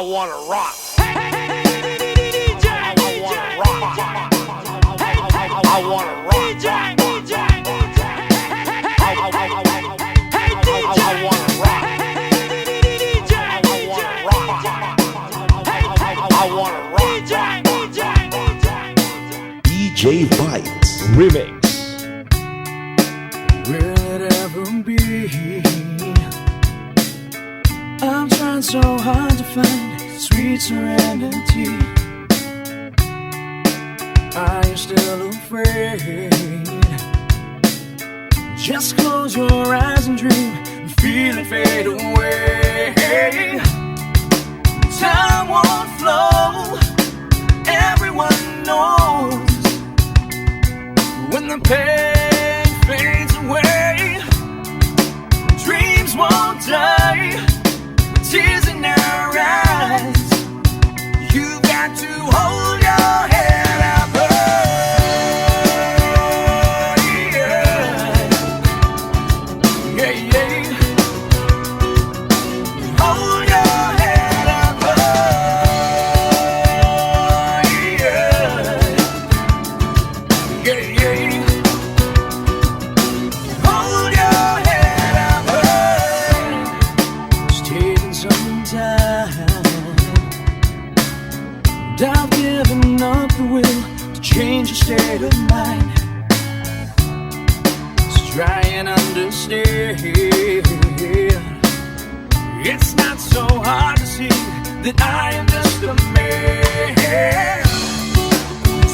wanna rock. I wanna rock. DJ Vibes Remix. Will it ever be? I'm trying so hard to find sweet serenity. Are you still afraid? Just close your eyes and dream and feel it fade away. Time won't flow. Everyone knows when the pain fades away. Dreams won't die with tears in our eyes. You've got to hold your head up high. Yeah, yeah. Hold your head up high. Yeah, yeah. Hold your head up high. It's taking some time. And I've given up the will to change your state of mind. So try and understand. It's not so hard to see that I am just a man.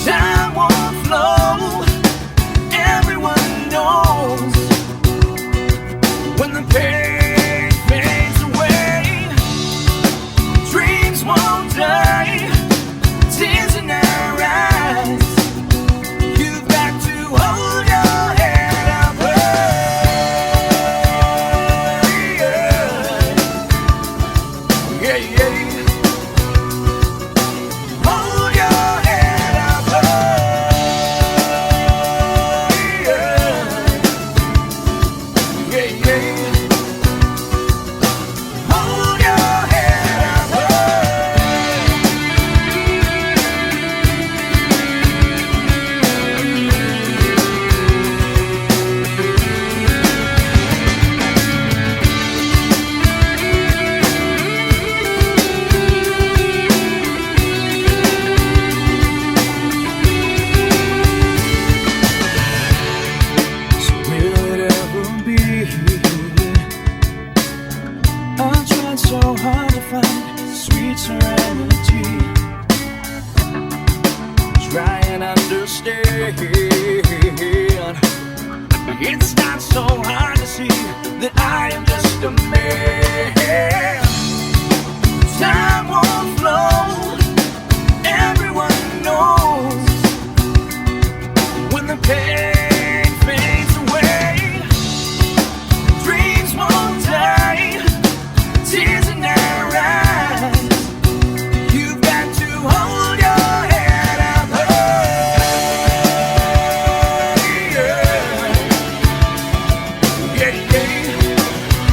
Time won't flow. Everyone knows when the pain fades away. Dreams won't die. Tears in our eyes. You've got to hold your head up high. Yeah, yeah. Hold your head up high. Yeah, yeah. Hold your head up So will it ever be? I've tried so hard to find sweet serenity. Try and understand. It's not so hard to see that I am just a man. Time won't flow. Everyone knows when the pain fades away. Dreams won't die. Tears in our eyes. You've got to hold your head up high. Yeah, yeah.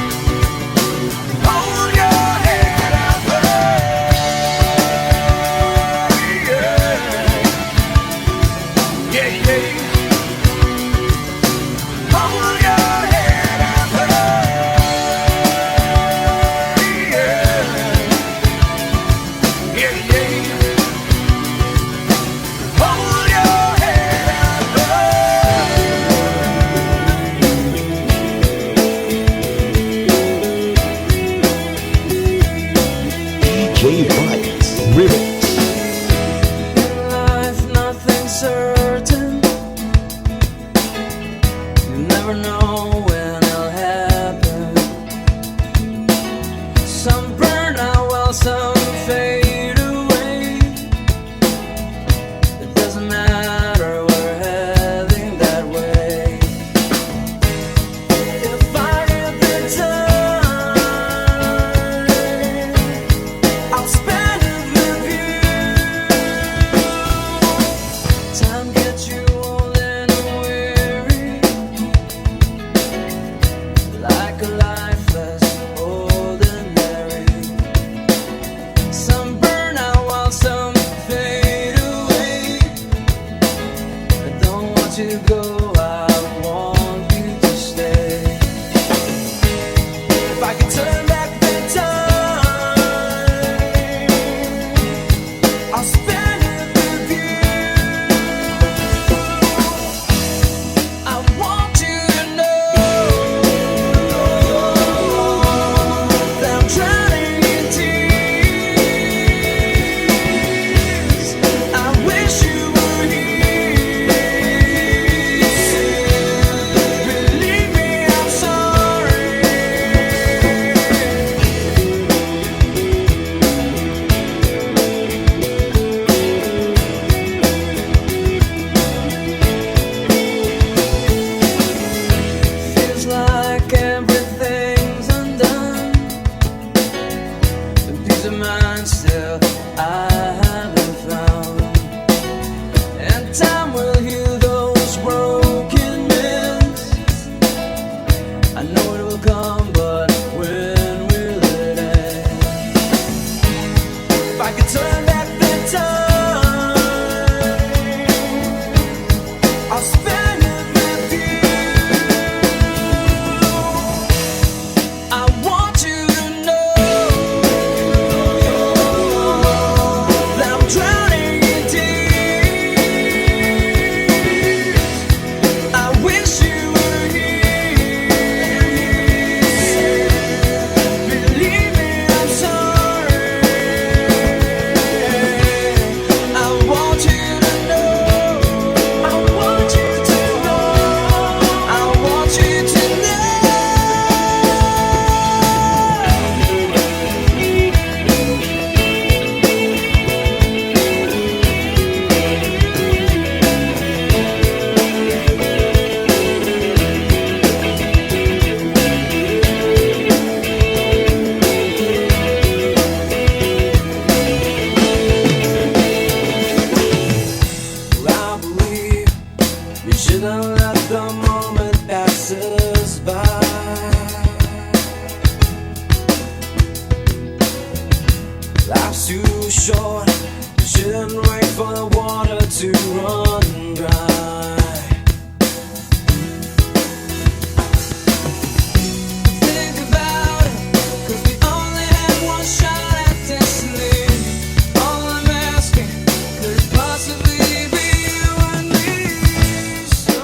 know it will come, but when will it end? If I could turn back the time, I'll spend it with you. I want you to know that I'm drowning in tears. I wish you were here. Believe me, I'm sorry. I want you to know. I want you to know. I want you to know. I believe we shouldn't let the moment pass us by. Life's too short, we shouldn't wait for the water to run dry. Think about it, 'cause we only have one shot at destiny. All I'm asking, could it possibly be you and me? So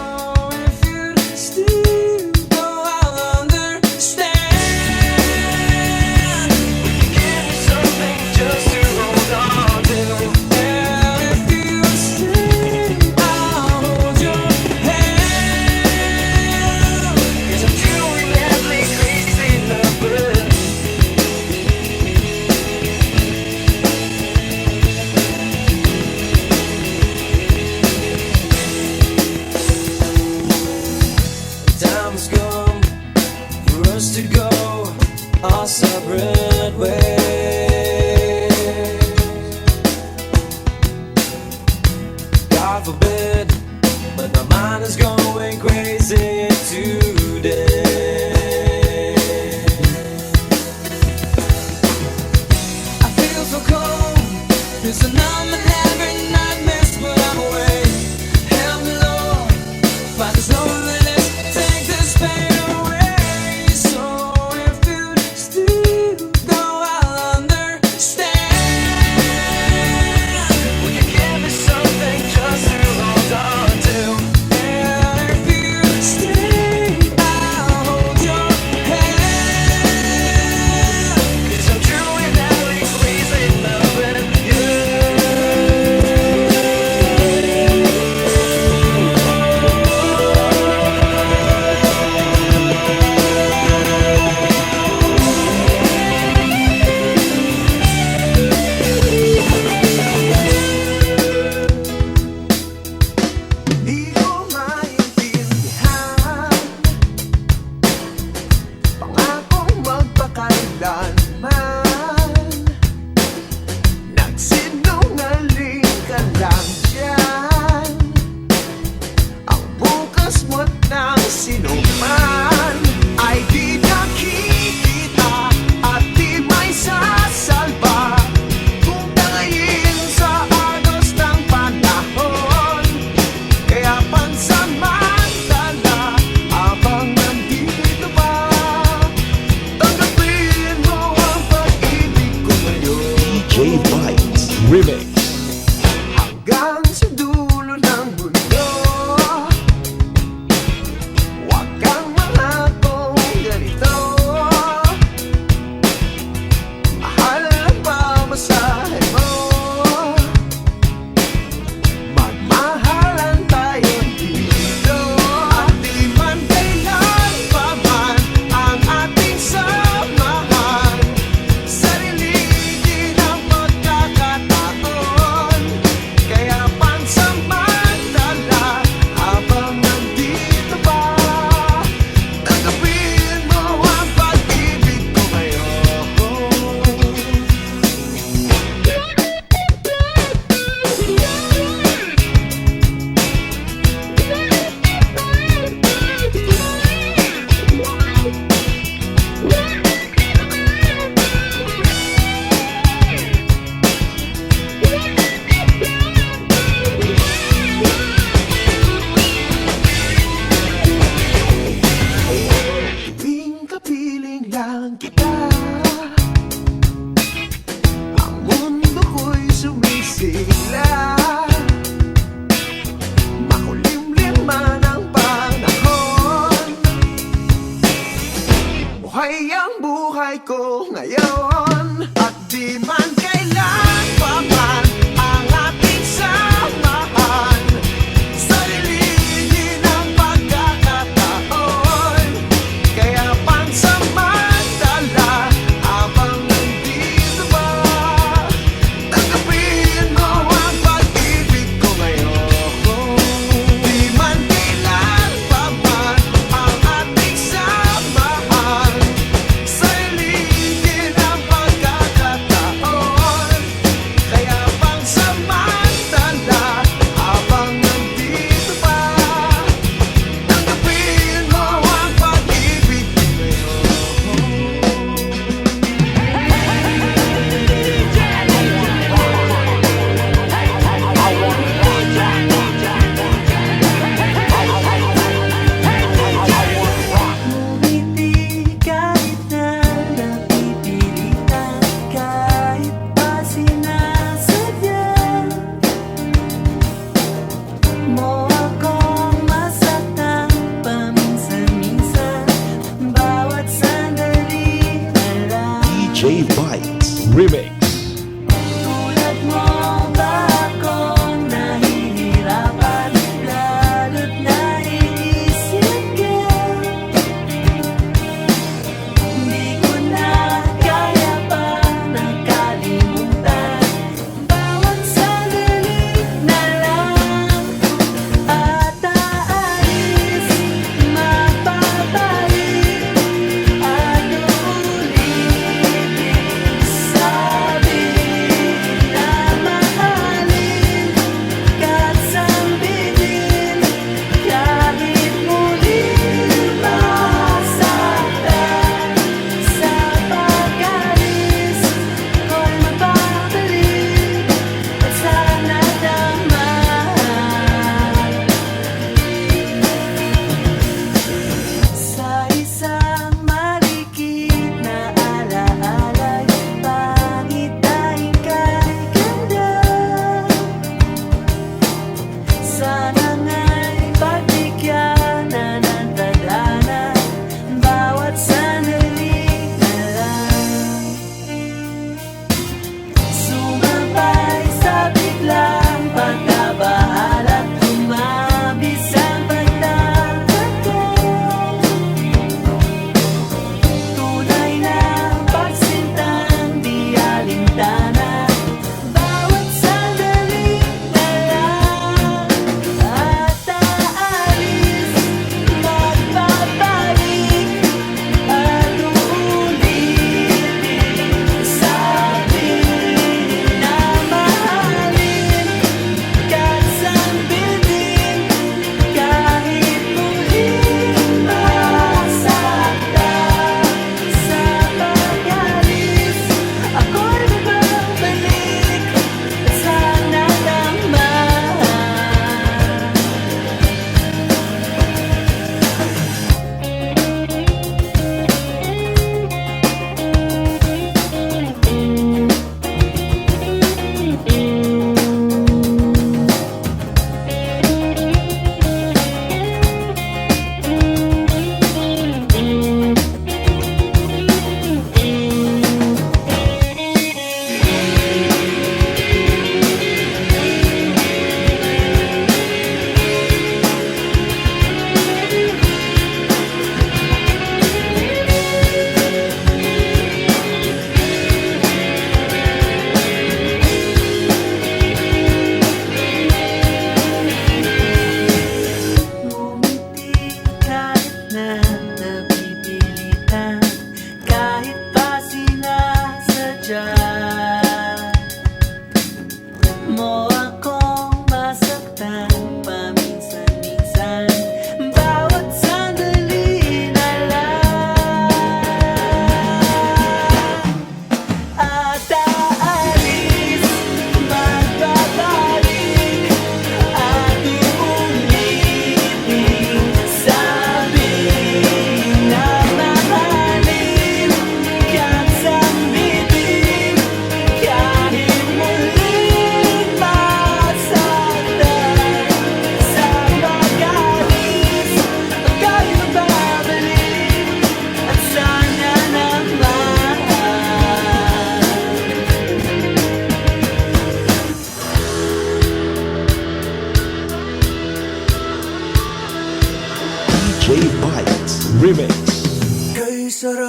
if you'd still go, I'll understand. Give me something just to hold on to. And if you stay, I'll hold your hand. 'Cause I'm doing deadly crazy love with you. Time has come for us to go our separate ways. God forbid, but my mind is going crazy today. I feel so cold, feel so numb and having nightmares, but I'm awake. Help me, Lord, find this loneliness, take this pain away. So if you'd still go, I'll ka, ang mundo ko'y sumisigla. Makulimlim man ang panahon, buhay ang buhay ko ngayon. At di man kailan pa man ang ating samahan, salilingin ang pagkakataon. Kaya pansamantala, habang nandito pa, tanggapin mo ang pag-ibig ko ngayon. Di man kailan pa man ang ating samahan, salilingin ang pagkakataon. Kaya pansamantala, habang nandito pa, tanggapin mo ang pag-ibig ko Ngumiti kahit na napipilitan, kahit pa sinasadya mo akong masaktan paminsan-minsan. Bawat sandali na lang, DJ Bites Remix. tulad mo ba akong nahihirapan, lalo't naiisip ka. Di ko na kaya pa nakalimutan, bawat sandali na lang. At aalis, mapapalik, at uulitin sa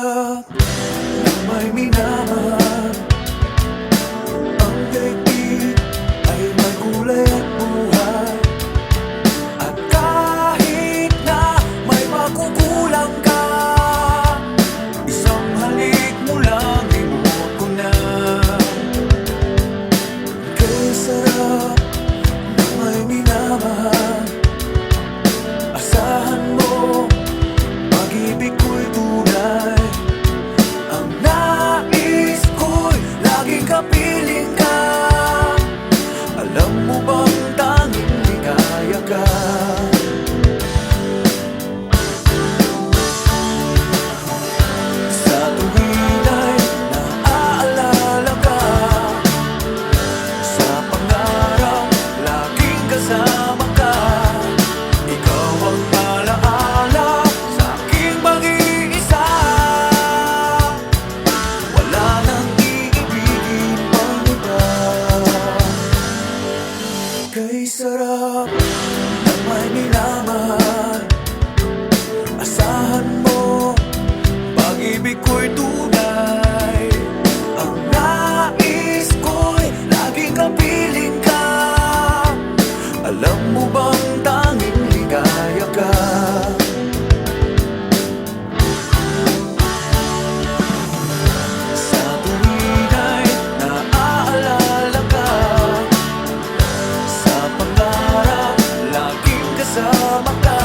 sarap na may minamahal. Ang daigdig ay may kulay at buhay. At kahit na may pagkukulang ka, isang halik mo lang imuot ko na. Kaya sarap na may minamahal. Asahan mo, pag-ibig ko'y tunay. Ang nais ko'y laging kapiling ka. Alam mo bang tanging ligaya ka? Sa tuwin ay naaalala ka. Sa pangarap, laging kasama ka. Ikaw ang alaala sa aking mag-iisa. Wala nang iibigin pang iba. Kay sarap na may minamahal. Asahan mo, pag-ibig ko'y tunay. Ang nais ko'y laging kapiling ka. Alam mo bang tanging ligaya ka? Sa tuwin ay naaalala ka. Sa pangarap, laging kasama ka.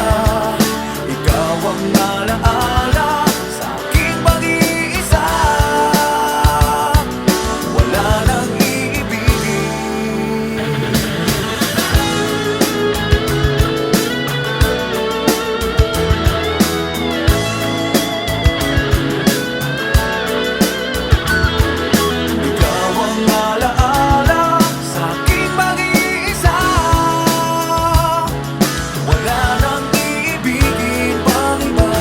Ikaw ang alaala sa aking mag-iisa. Wala nang iibigin. Ikaw ang alaala sa aking mag-iisa. Wala nang iibigin pang iba.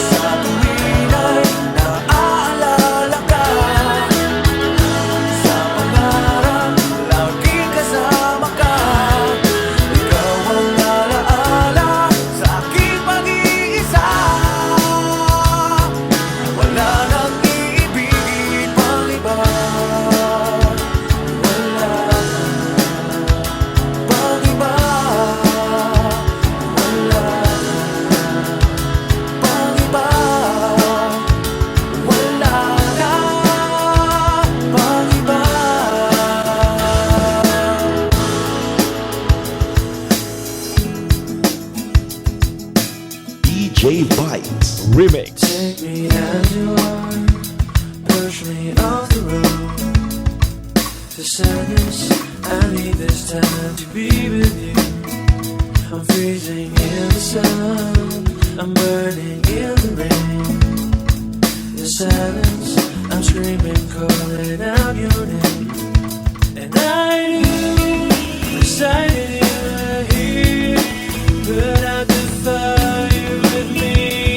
Sa tuwin ay naaalala ka. Sa pangarap, laging kasama ka. Ikaw ang alaala sa aking mag-iisa. Wala nang iibigin pang iba. Wala pang iba. Wala pang iba. Wala na pang iba. DJ Bites Remix. Take me as you are, push me off the road to sadness. I need this time to be with you. I'm freezing in the sun, I'm burning in the rain. The silence, I'm screaming, calling out your name. And I knew the sight of you here, put out the fire with me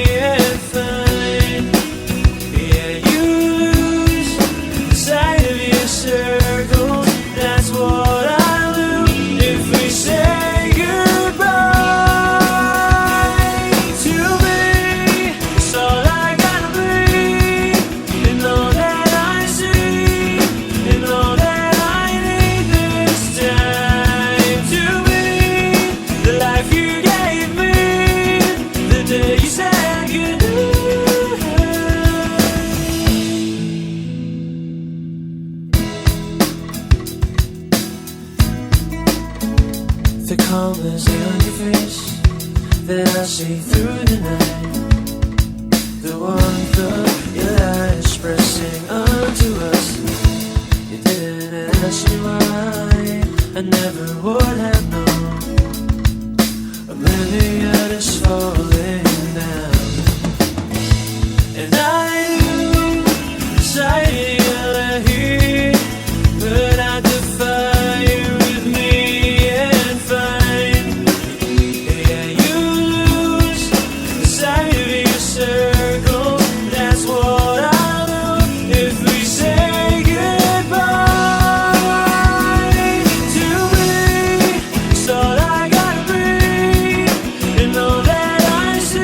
and find. Yeah, you lose the sight of your circle. That's what I'll do if we say goodbye to me. It's all I gotta be, and all that I see, and all that I need this time to be. The life you gave me, the day you said goodnight. The calm is on your face that I see through the night. The warmth of your eyes pressing onto us. You didn't ask me why, I never would have known. Oblivion is falling down. And I knew the sight of you here, put out the fire with me and find. Yeah, you lose the sight of your circle. That's what I'll do if we say goodbye to me. It's all I gotta be, and all that I see.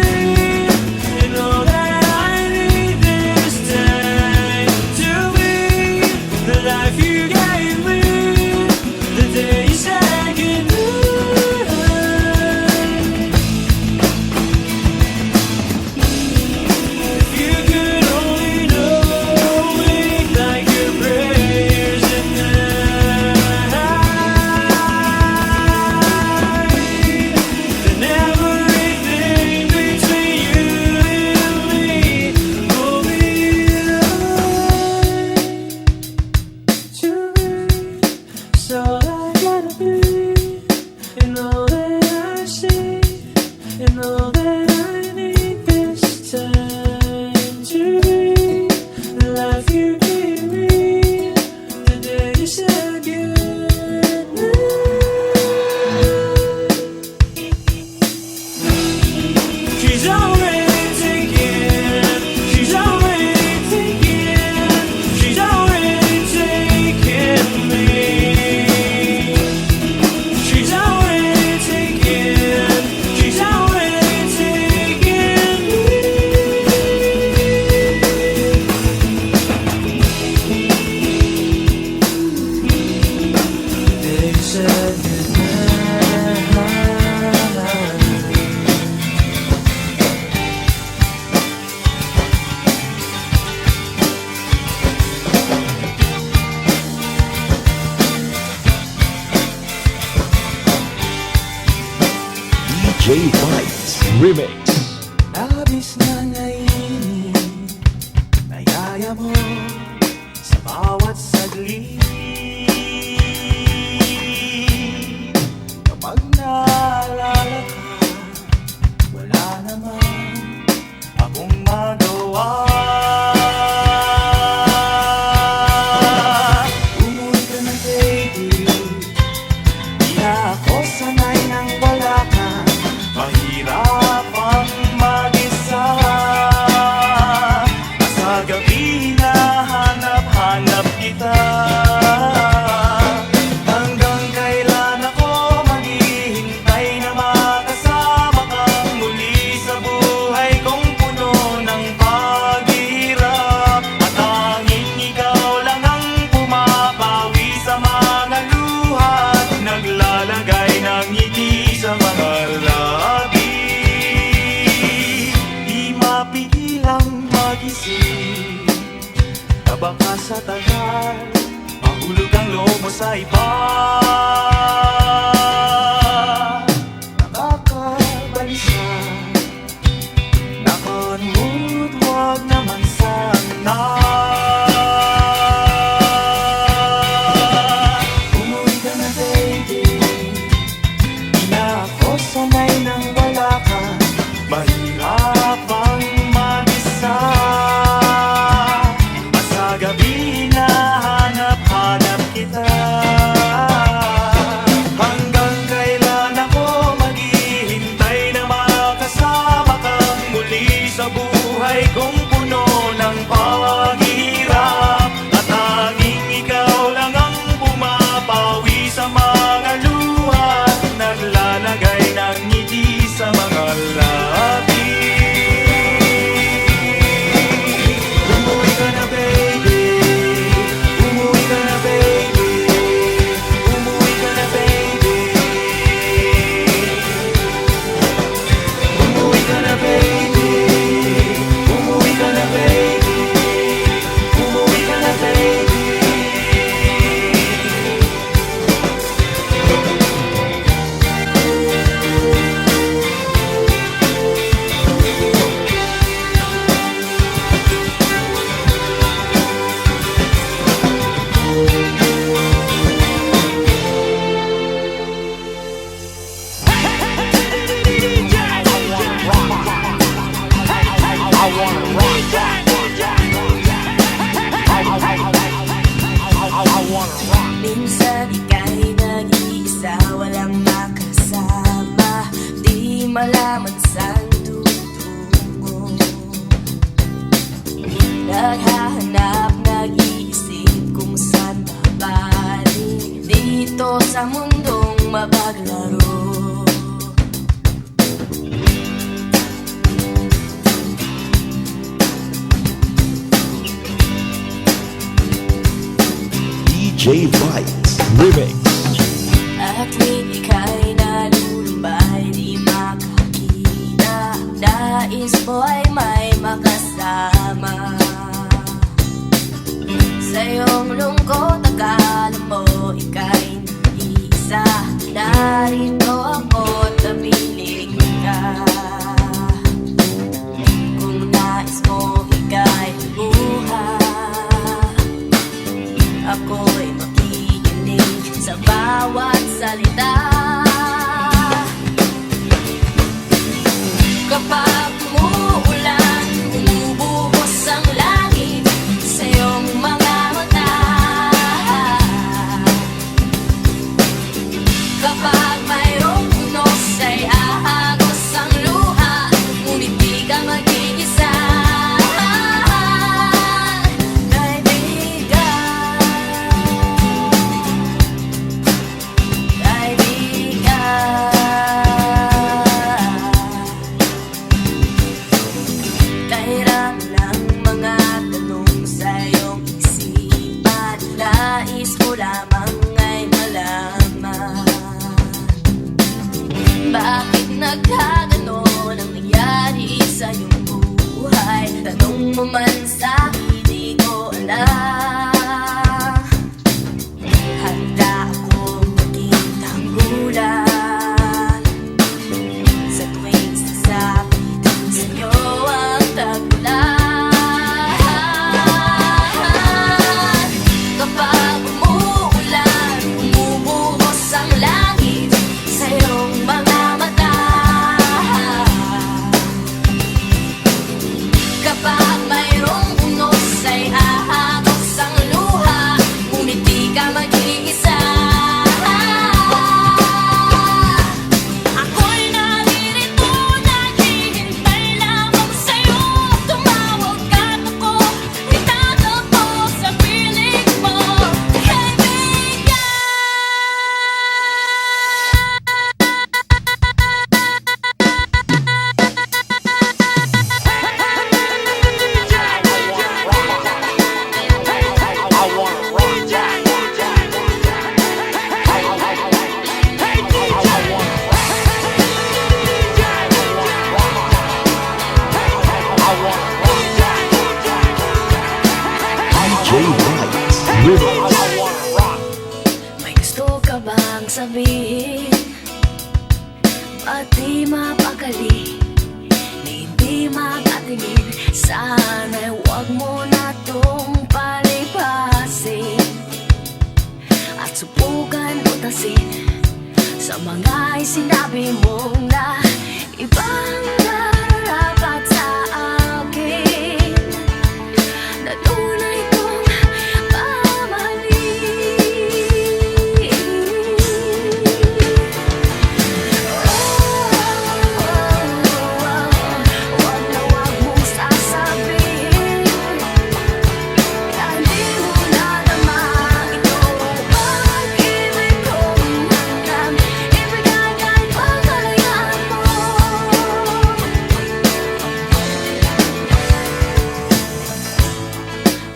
labis na naiinip, nayaya mo sa bawat saglit. Kapag naalala ka, wala naman akong magawa. Umuwi ka na baby, di na ako sanay nang wala ka. Mahirap ang mag-isa, sa gabi na hanap-hanap kita. Hanggang kailan ako maghihintay na makasama kang muli sa buhay kong puno ng paghihirap. At tanging ikaw lang ang pumapawi sa mga luha at naglalagay ng ngiti sa mga labi. Di mapigilang mag-isip na baka sa tagal mahulog ang loob mo sa iba. Nakakabalisa, nakanunod, huwag naman sana. Umuwi ka na baby, di na ako sanay nang wala ka. Mahirap ang mag-isa, sa gabi na hanap-hanap kita. Hanggang kailan ako maghihintay na makasama kang muli sa buhay kong puno ng paghihirap. At tanging ikaw lang ang pumapawi sa mga luha at naglalagay ng ngiti sa mga labi. Umuwi ka na baby, umuwi ka na baby, umuwi ka na baby. Umuwi ka na baby, umuwi ka na baby, umuwi ka na baby. I wanna rock. I wanna rock. Minsan ika'y nag-iisa, walang makasama, di malaman saan tutungo. Naghahanap, nag-iisip kung saan babalik dito sa mundong mapaglaro. DJ Bites Remix. At ika'y nalulumbay, di makakita. Nais mo ay may makasama. Sa iyong lungkot, akala mo ika'y nag-iisa. Narito ako, tapiling ka. Kung nais mo ika'y lumuha, ako'y makikinig sa bawat salita. Kapag umuulan, bumubuhos ang langit sa iyong mga mata. Kapag mayroong unos ay ahagos ang luha, ngunit di ka mag-iisa. Bakit nagkaganon ang nangyari sa iyong buhay? Tanong mo man sa akin, di ko alam. Handa akong maging tanggulan sa tuwing sasapit sa iyo. Remix. I wanna rock. May gusto ka bang sabihin? Ba't di mapakali? Ni hindi makatingin. Sana'y huwag mo na tong palipasin at subukan utasin sa mga sinabi mo na ibang nararapat sa akin na tunay kong Wag na wag mong sasabihin dahil di mo nadama ito. Pag-ibig kong hanggang ibigay kahit pagkalayaan mo.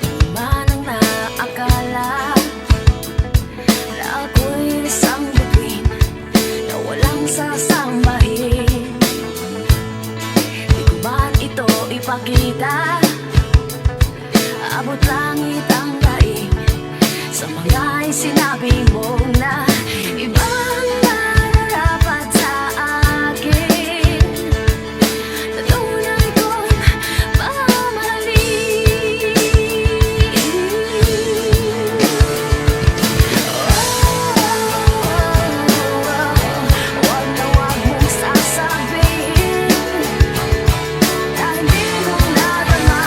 Di man ang naakala na ako'y isang bituin na walang sasambahin. Di ko man ito ipakita, abot langit ang daing sa mga sinabi mo na ibang nararapat sa akin na tunay kong Wag na wag mong sasabihin dahil di mo nadama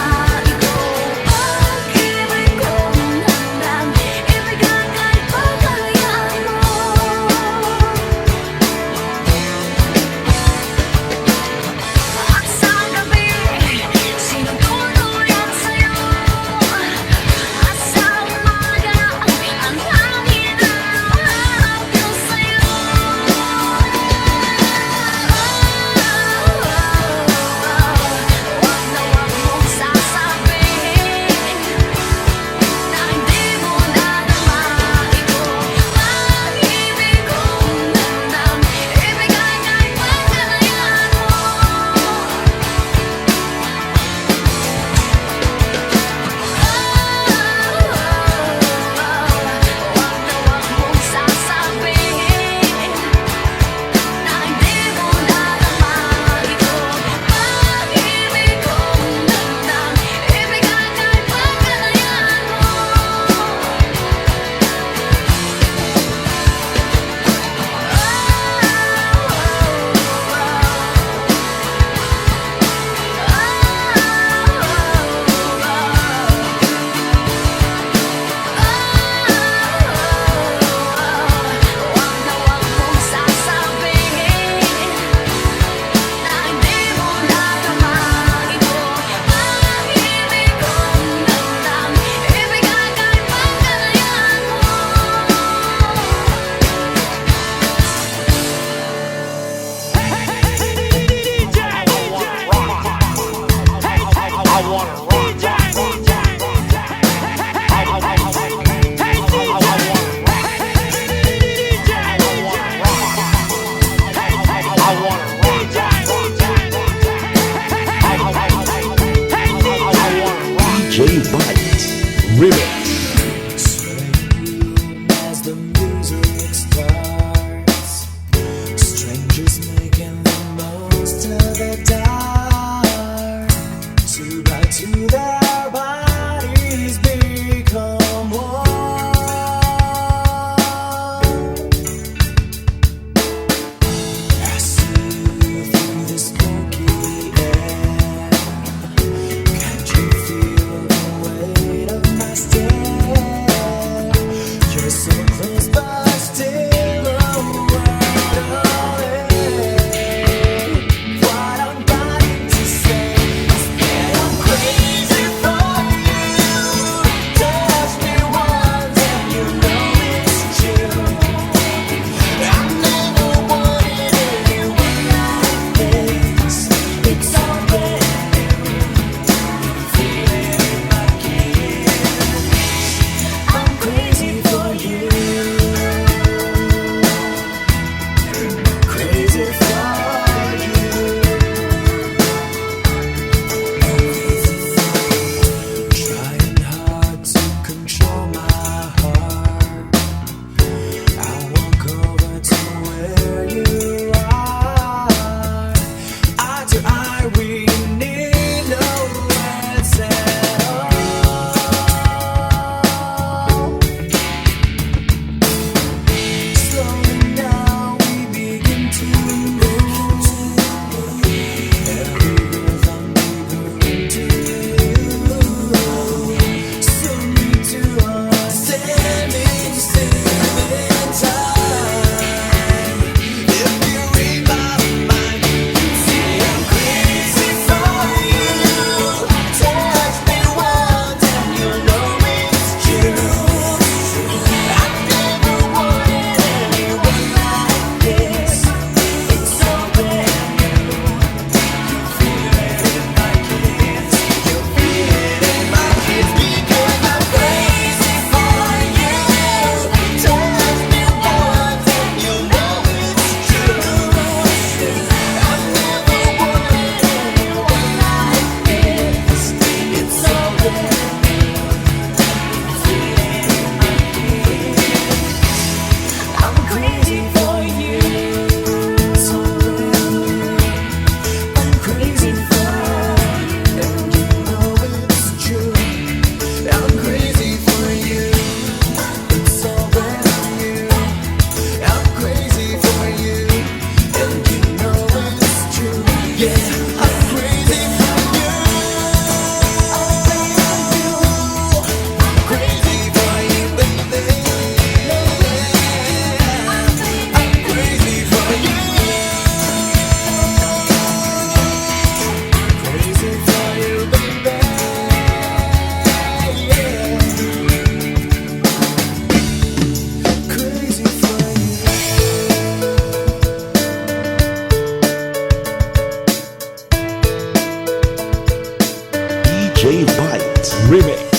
DJ Bites Remix.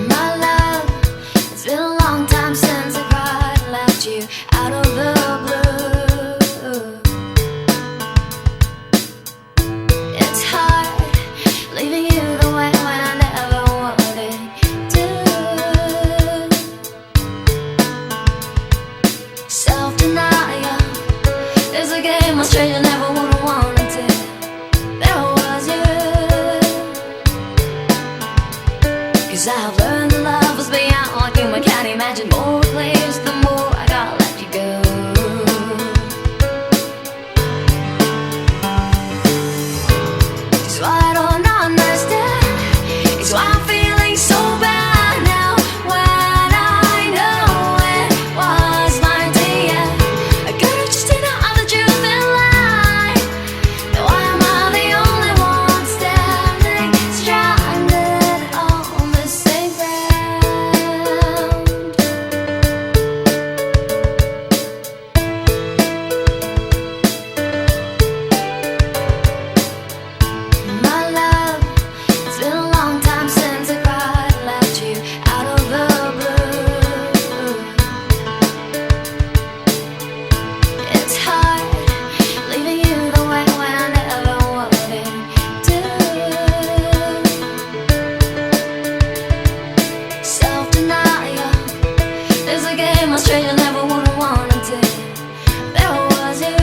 My love, it's been a long time since I cried and left you out of the blue. It's hard leaving you the way when I never wanted to. Self-denial is a game of straight I never would have wanted to. There was you. 'Cause I've learned that love was beyond what you can't imagine. More clears, the more I gotta let you go. It's why I don't understand. It's why I'm feeling so bad now when I know it was mine to you. I could've just did all the truth and lie. Now why am I the only one standing stranded on the same ground? My love, it's been a long time since I cried and left you out of the blue. It's hard leaving you the way when I never wanted to. Self-denial is a game of straight I never would have wanted to. There was you.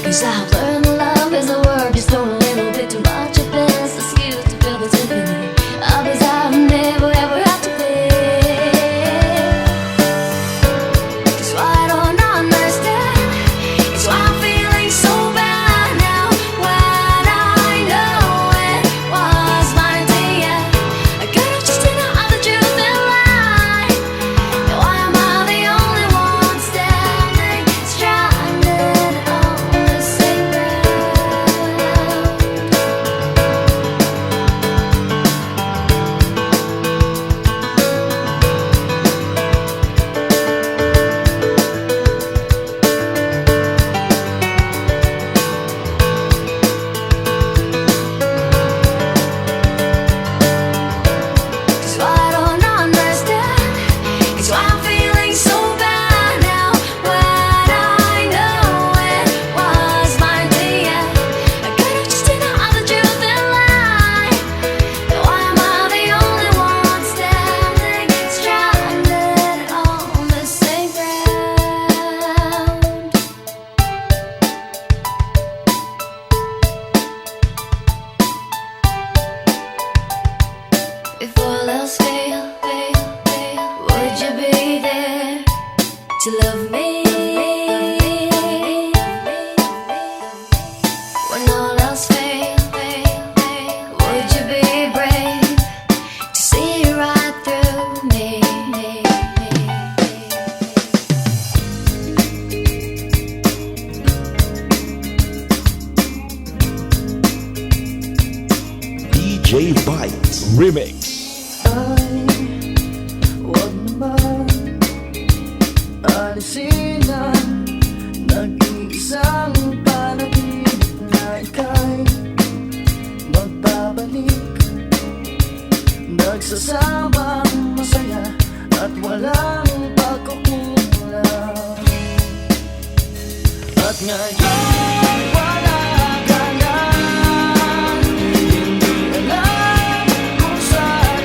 'Cause I've learned that love is a word just thrown a little bit too much of this excuse to fill the symphony of this I've never ever had to pay. It's why I don't understand. It's why I'm feeling so bad now when I know it was mine to you. I could've just did all the truth and lie. Now why am I the only one standing stranded on the same ground? It's why I don't understand. It's why I'm feeling so bad now when I know it was mine to you. I could've just did all the truth and lie. Now why am I the only one standing stranded on the same ground? If all else failed, would you be there to love me? When all else failed, would you be brave to see right through me? DJ Bites Remix. Huwag naman alisin ang nag-iisang panaginip na ika'y magbabalik. Nagsasabang masaya at walang pagkukulang. At ngayon wala ka na, hindi alam kung saan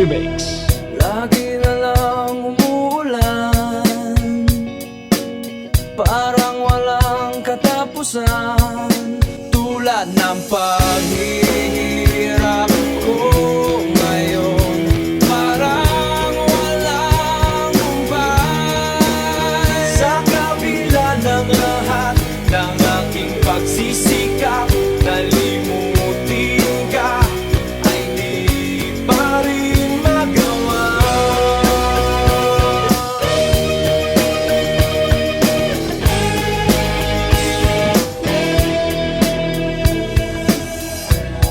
Remix. Lagi na lang umuulan, parang walang katapusan. Tulad ng paghihirap ko ngayon, parang walang humpay. Sa kabila ng lahat ng aking pagsisikap, nalimutin ka ay di pa rin magawa.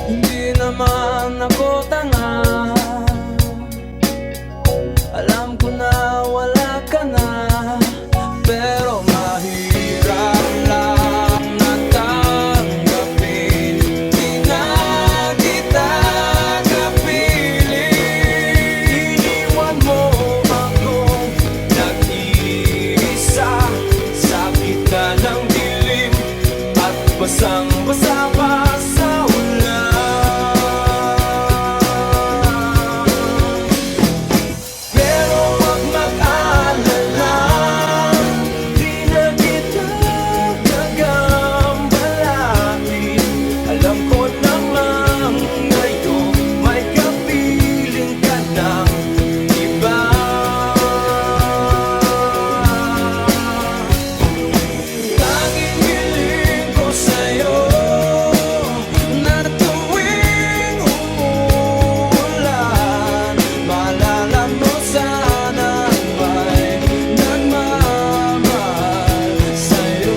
Hindi naman ako tanga, alam ko na wala ka na, pero mahirap lang na tanggapin. Di na kita kapiling. Iniwan mo akong nag-iisa sa gitna ng dilim at basang-basa pa sa ulan. Pero wag mag-alala, di na kita gagambalain. Alam ko namang ngayon may kapiling ka ng iba. Tanging hiling ko sa'yo na tuwing umuulan, maalala mo sana may nagmamahal sa'yo.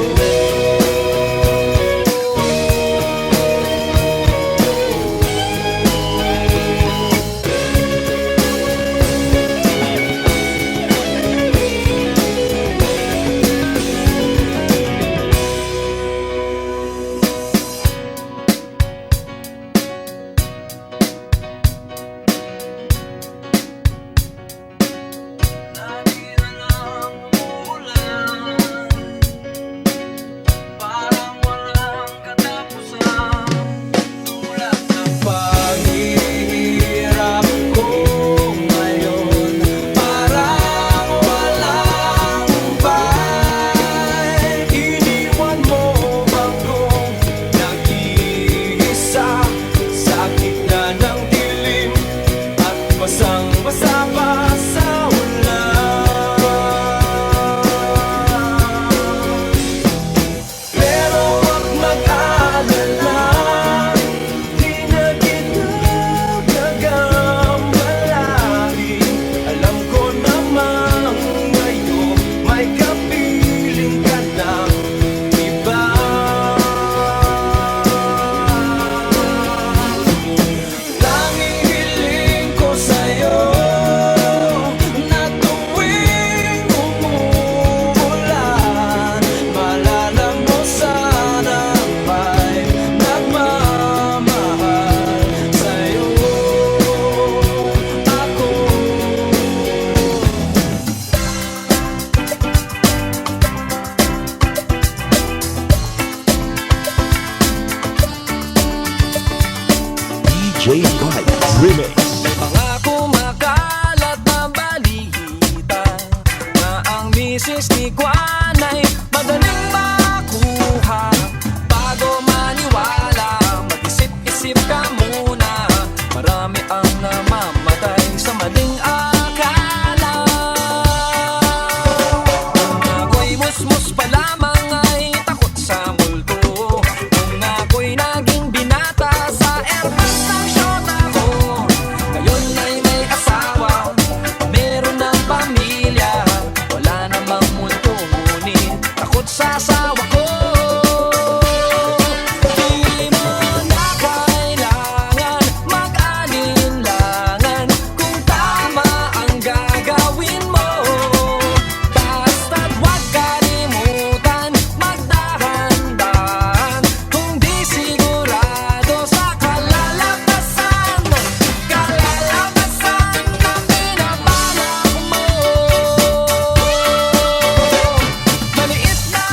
Lagi na lang umuulan, parang walang katapusan. Tulad ng paghihirap ko ngayon, parang walang humpay. Iniwan mo akong nag-iisa sa gitna ng dilim at basang-basa pa sa ulan. Pero wag mag-alala, di na kita gagambalain. Alam ko namang ngayon may kapiling ka ng iba. Tanging hiling ko sa'yo na tuwing umuulan, maalala mo sana may nagmamahal sa'yo. Ako DJ Bites Remix. mga kumakalat na balita na ang misis ni Juan ay madaling makuha. Bago maniwala, mag-isip-isip ka muna. Marami ang namamatay sa maling akala. Kung ako'y musmus pa lamang ay takot sa multo. Kung ako'y naging binata sa airport ng syota ko, ngayon ay may asawa, meron ng pamilya, wala namang multo, ngunit takot sa asawa ko. Di mo na kailangan mag-alinlangan kung tama ang gagawin mo. Basta't huwag kalimutan magdahan-dahan kung di sigurado sa kalalabasan ng binabalak mo. Maliit na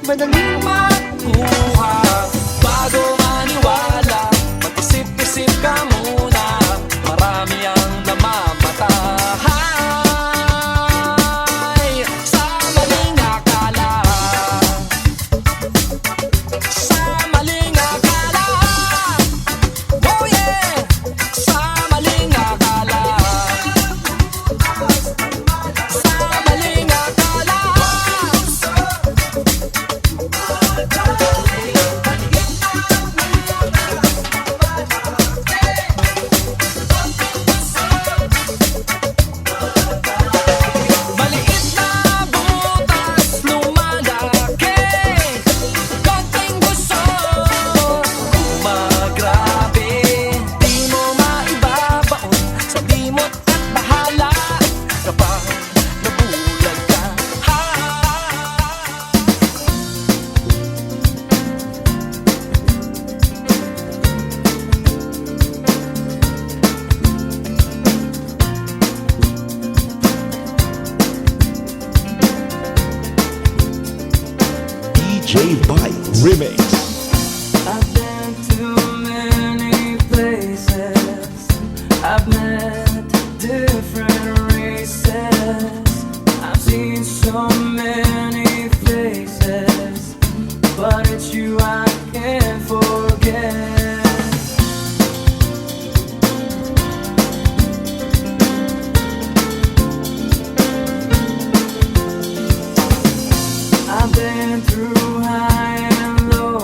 madaling makuha. Bago maniwala, mag-isip-isip ka muna. Marami ang namamatay sa maling akala. Sa maling akala. Oh yeah! Sa maling akala. Sa maling akala. Maliit na butas lumalaki, konting gusto umagrabe. Di mo maibabaon sa dimot at bahala kapag nabulag ka. DJ Bites Remix. I've been to many places. I've met different races. I've seen so many faces, but it's you I can't forget. I've been through high and low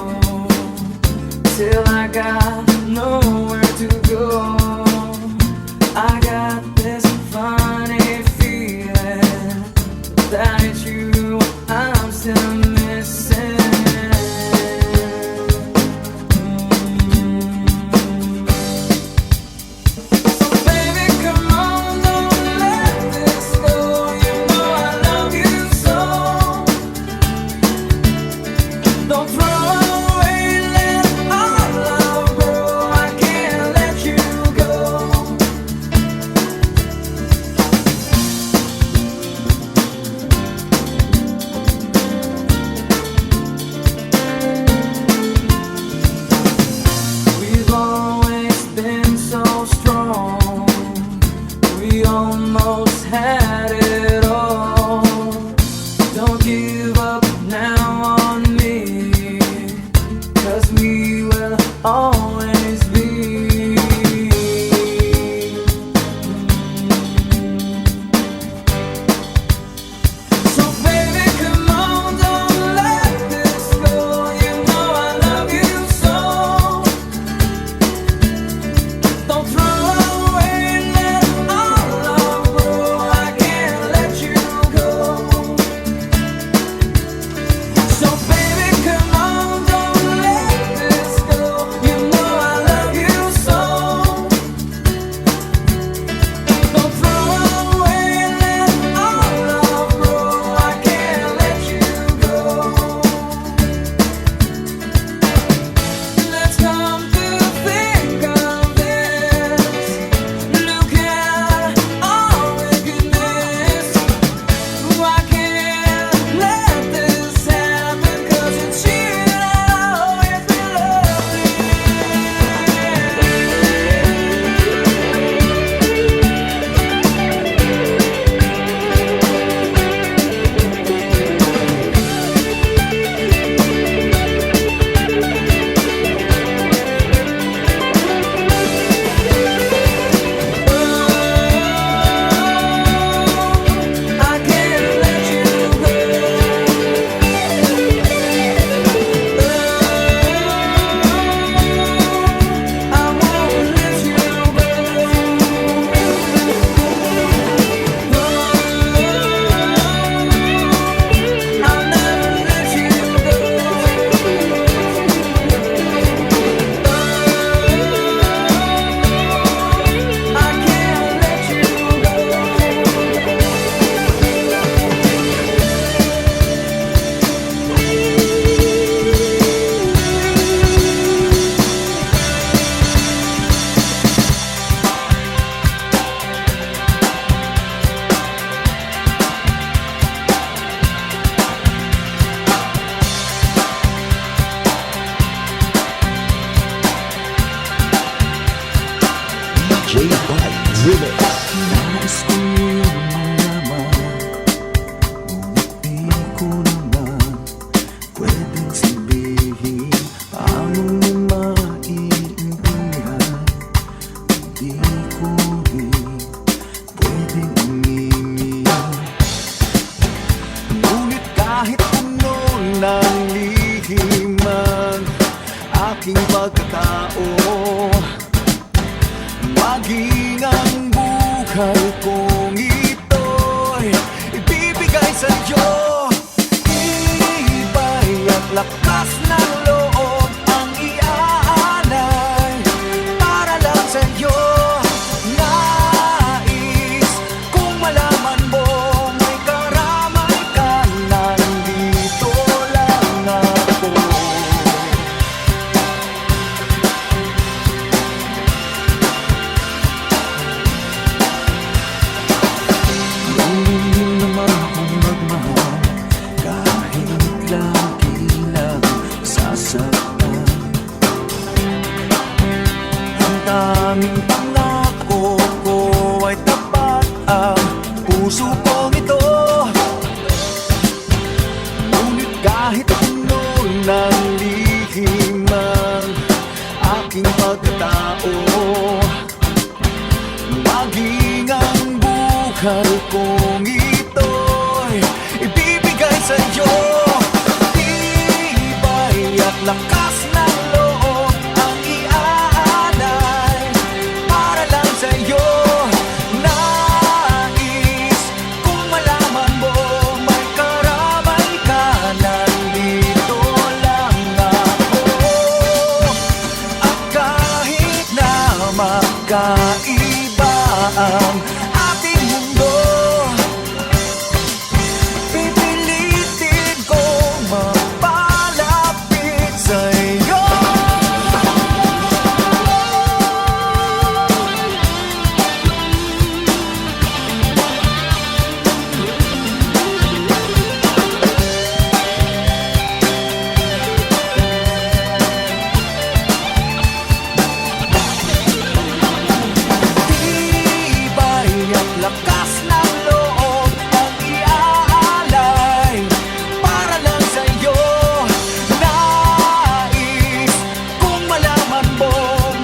till I got nowhere to go. I got this funny feeling that it's you I'm still missing. So baby, come on, don't let this go. You know I love you so. Don't throw away, let our love grow. I can't let you go. We've always been so strong. We almost had it all. Don't give up now on me, 'cause we will always be. So baby, come on, don't let this go. You know I love you so. Don't throw away, let our love grow. I can't let you go. So baby, come on, don't let this go. You kahit puno ng lihim ang aking pagkatao, maging ang buhay kong ito'y ibibigay sa'yo. Iba'y at lakas ng loob ang iaalay para lang sa'yo. Nais kung malaman mo may karamay ka, nandito lang ako. Marunong naman akong magmahal kahit lagi lang sasaktan. Ang daming pangako ko ay tapat, ang puso kong ito. Ngunit kahit puno ng lihim ang aking pagkatao, maging ang buhay kong ito'y ibibigay sa'yo. Tibay at lakas ng loob ang iaalay para lang sa'yo. Nais kung malaman mo may karamay ka, nandito lang ako. At kahit na magkaiba ang ating mundo, pipilitin kong mapalapit sa'yo. Tibay at lakas ng loob ang iaalay para lang sa'yo. Nais kung malaman mo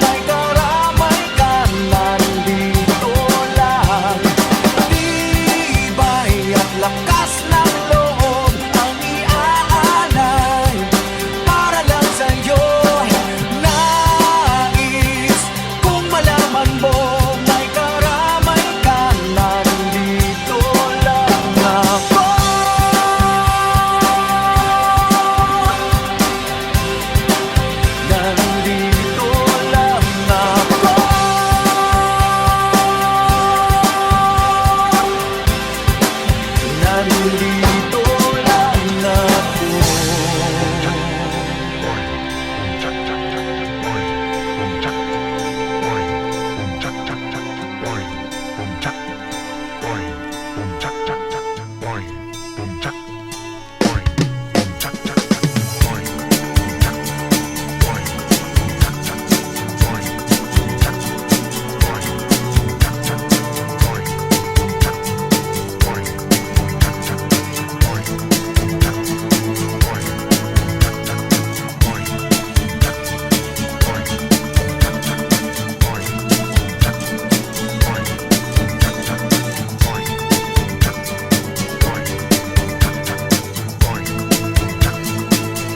may karamay ka, nandito lang. Tibay at lakas ng loob ang iaalay para lang sa'yo. Nais kung malaman mo may karamay ka, nandito lang ako. Nandito lang ako. Nandito lang ako.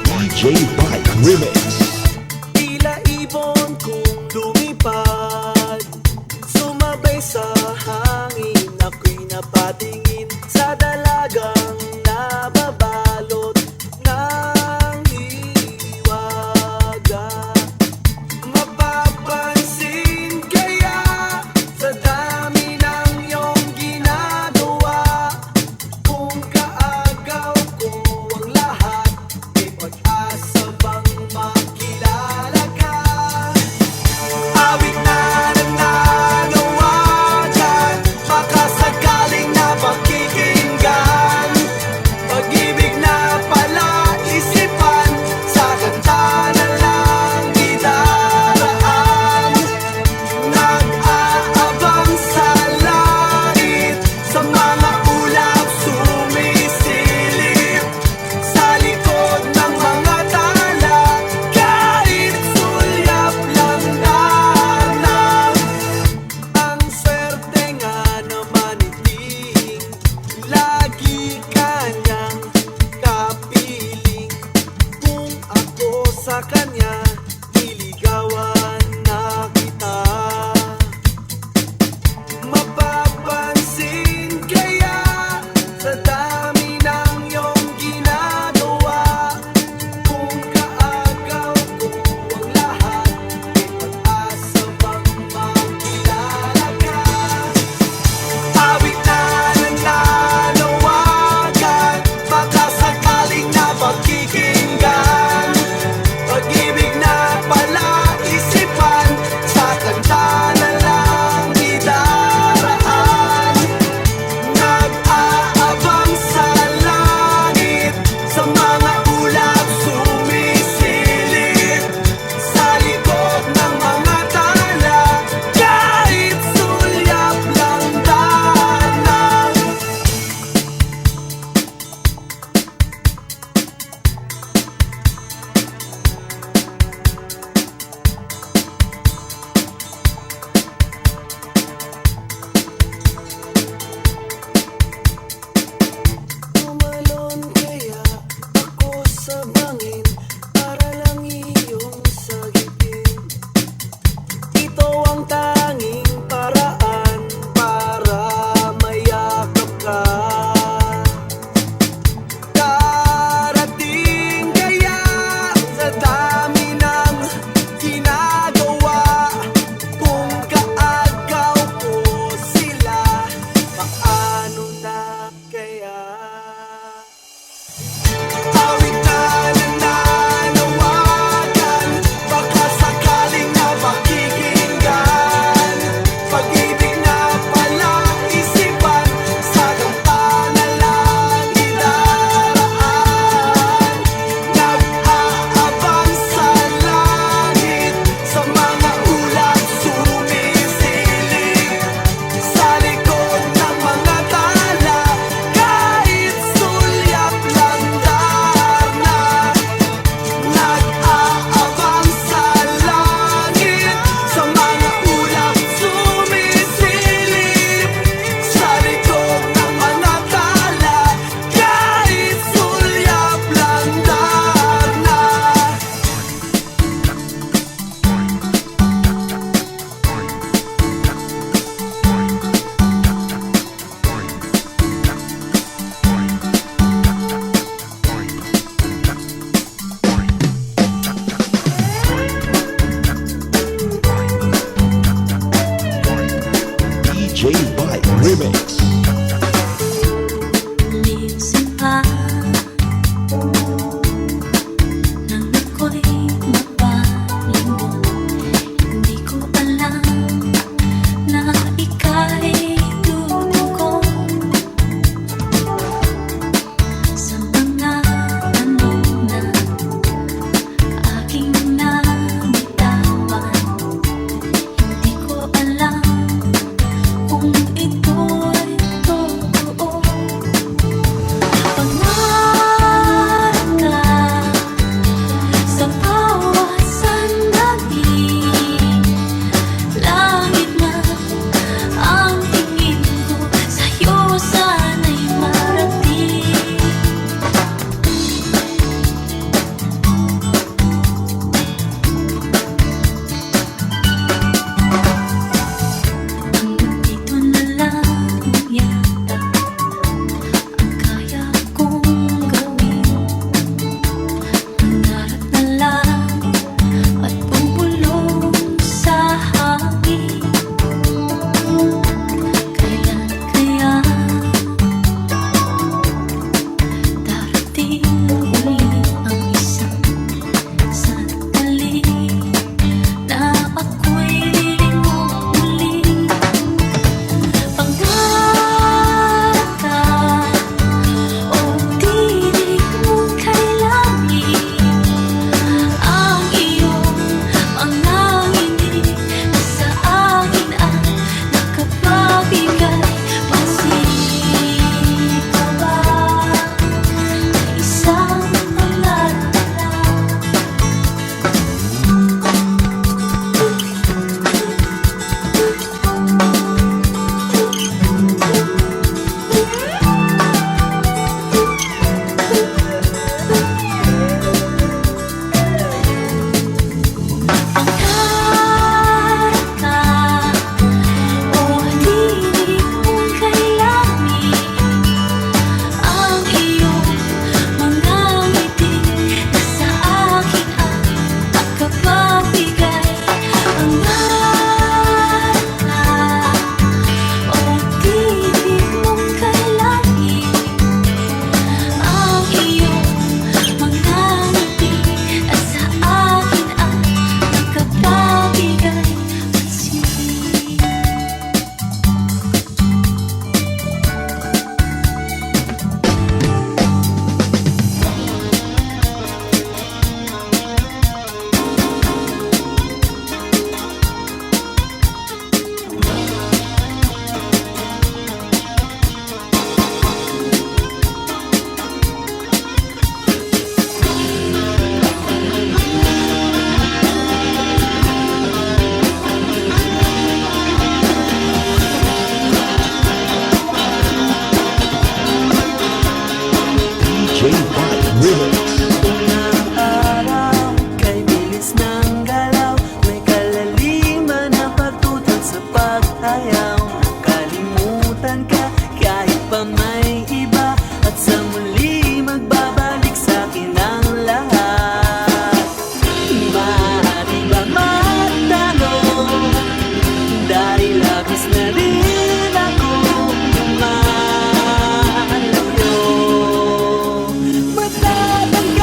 DJ Bike Remix. Tila ibon kong lumipad, sumabay sa hangin, ako'y napatingin sa dalagang nababalot ng hiwaga. Mapapansin kaya sa dami ng iyong ginagawa, kung kaagaw ko ang lahat, may pag-asa bang makilala ka? Awit na nananawa dyan, baka sakaling napakita sa kanya, niligawan na kita. Mapapansin kaya sa dami ng iyong ginagawa, kung kaagaw ko ang lahat, may pag-asa bang makilala ka? Awit na nananawagan, baka sakaling napakikinggan. Pag-ibig Remix. Unang araw, kay bilis ng galaw, may kalaliman na pagtutol sa paghayaw. Kalimutan ka kahit pa may iba, at sa muli magbabalik sa'kin ang lahat. Maaari ba magtanong, dahil labis na rin ako mahal sa'yo. Matatanda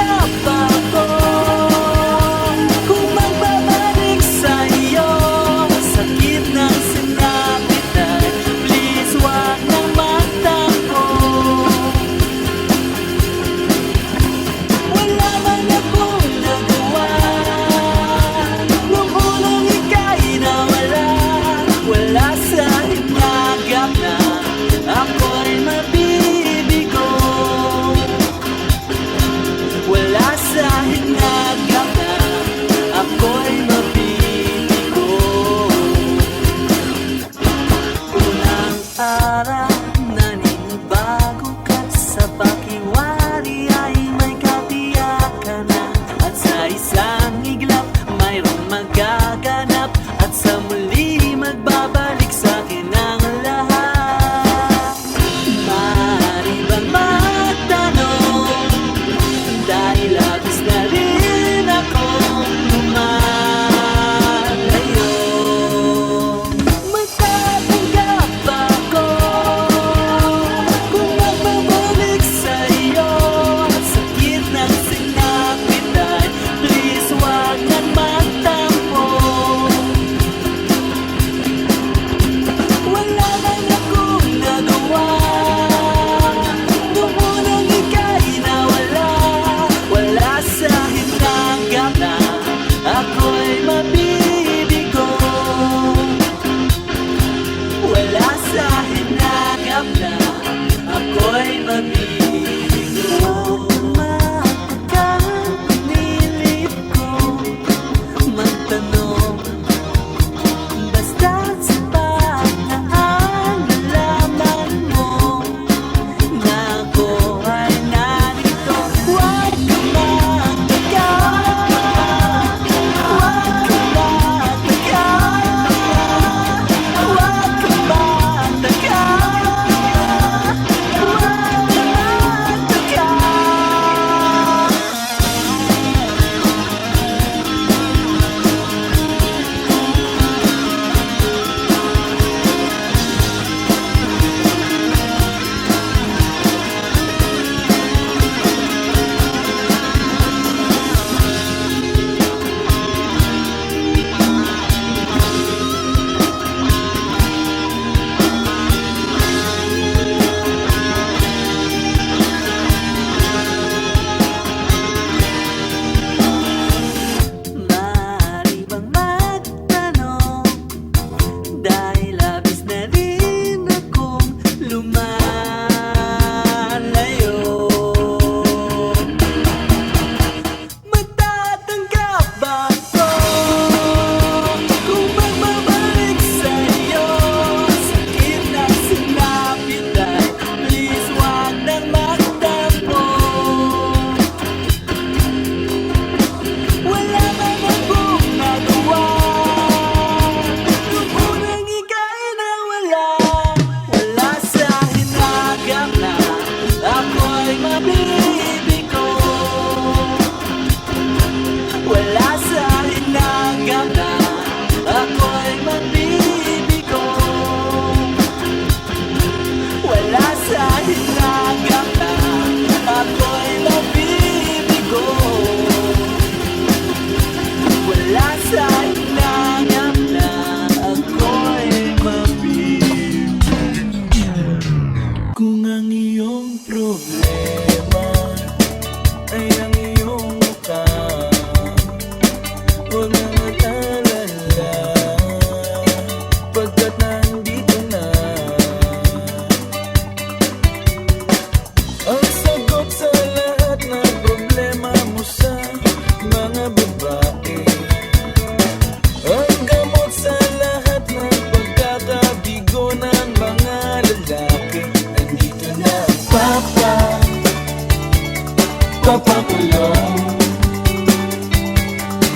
papakulong.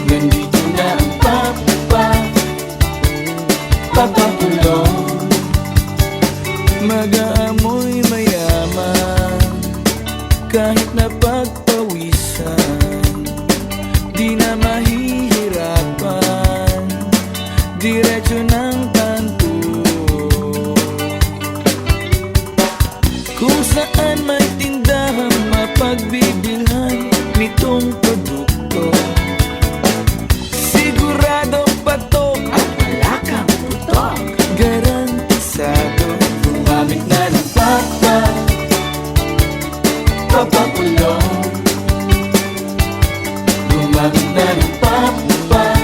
Nandito na ang papakulong. Mag-aamoy mayaman kahit na pagpawisan, di na mahihirapan, diretso ng kanto. Kung saan may tindahang mapagbibilhan nitong produkto, sigurado patok at wala kang putok, garantisado. Gumamit na ng papakulong. Gumamit na ng papakulong.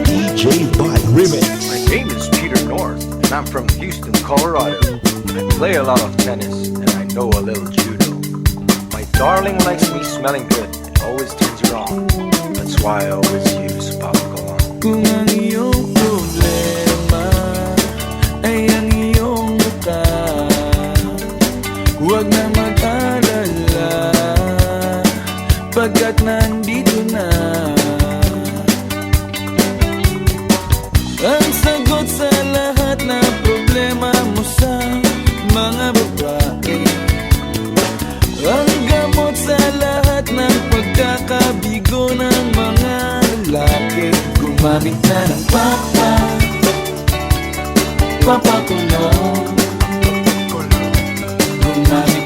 DJ Bike Remix. My name is Peter North, and I'm from Houston, Colorado. I play a lot of tennis, and I know a little judo. My darling likes me smelling good and always turns her on. That's why I always use Papa Cologne. Kung ang iyong problema ay ang iyong mukha, huwag na mag-alala, pagkat nandito na ang sagot sa lahat na problema mo sa mga babae, ang gamot sa lahat ng pagkakabigo ng mga lalaki. Gumamit na ng papakulong. Gumamit